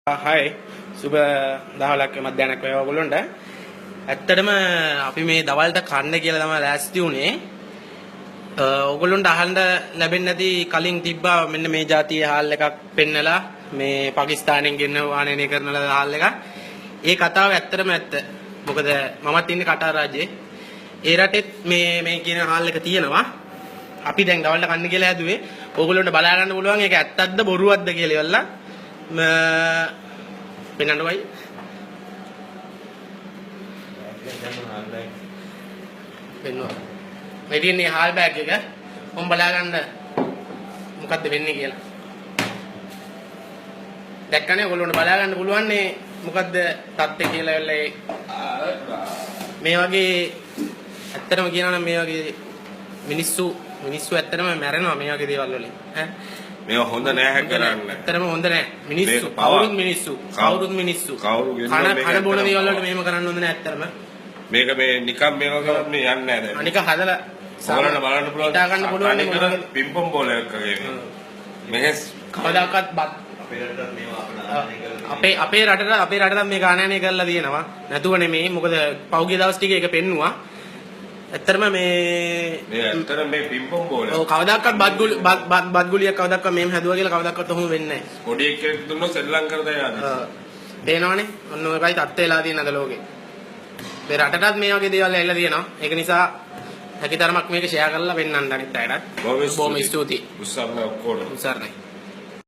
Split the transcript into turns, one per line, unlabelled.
හයි සුබ දහවලක් මධ්‍යනක් වේවා ඔයගොල්ලන්ට. ඇත්තටම අපි මේ දවල්ට කන්න කියලා තමයි ලෑස්ති උනේ. ඔයගොල්ලන්ට අහන්න ලැබෙන්නේ නැති කලින් තිබ්බා මෙන්න මේ જાතියේ හාල් එකක් පෙන්නලා මේ පාකිස්තානෙන් ගෙන්න වාහනය කරනලා හාල් එකක්. ඒ කතාව ඇත්තටම ඇත්ත. මොකද මමත් ඉන්නේ කටාර් රාජ්‍යයේ. ඒ රටෙත් මේ කියන හාල් එක තියෙනවා. අපි දැන් දවල්ට කන්න කියලා හැදුවේ. ඔයගොල්ලන්ට බලා ගන්න පුළුවන් ඒක ඇත්තක්ද බොරුවක්ද කියලා ඉවල්ලා. පෙන්නන්න වයි පෙන්නවා මේ තියෙන්නේ හාල් බෑග් එක මොම් බලා ගන්න මොකද්ද වෙන්නේ කියලා දැක්කනේ ඔයගොල්ලන්ට බලා ගන්න පුළුවන් නේ මොකද්ද තත්ත්වය කියලා එල්ලේ මේ වගේ ඇත්තටම කියනවා නම් මේ වගේ මිනිස්සු ඇත්තටම මැරෙනවා මේ වගේ දේවල් වලින් ඈ
මේවා හොඳ නැහැ කරන්න.
ඇත්තටම හොඳ නැහැ. මිනිස්සු කවුරුත් මිනිස්සු. කන බොන දේවල් වලට මෙහෙම කරන්න හොඳ නැහැ ඇත්තටම.
මේක මේ නිකම් මේවා කරන්නේ මේ යන්නේ නැහැ දැන්.
අනික හදලා
සාමාන්‍ය බලන්න පුළුවන්.
හිතා ගන්න පුළුවන් නේ මොනවද?
පිම්පොම් බෝලයක් වගේ මේ. මෙහෙස්
කවදාකවත් අපේ රටට මේක ආනයනය කරලා තියෙනවා. නැතුව නෙමෙයි. මොකද පෞගිය දවස් ටික ඒක පෙන්නුවා. ඇත්තටම මේ
ඇත්තටම මේ පිම්පොම් බෝල.
ඔව් කවදාකවත් බත් ගුලියක් කවදාකවත් මෙහෙම හැදුවා කියලා කවදාකවත් ඔහොම වෙන්නේ නැහැ.
පොඩි එකෙක් දුන්නොත් සෙල්ලම් කරලා යනවා.
පේනවනේ. ඔන්න ඔයකයි තත්ත්වය වෙලා තියෙන අද ලෝකේ. මේ රටටත් මේ වගේ දේවල් ඇවිල්ලා තියෙනවා. ඒක නිසා හැකිතරමක් මේක ෂෙයා කරලා පෙන්නන්න අනිත් අයටත්. බොහොම ස්තුතියි.
උස්සන්න ඔක්කොම.
උස්සන්නේ.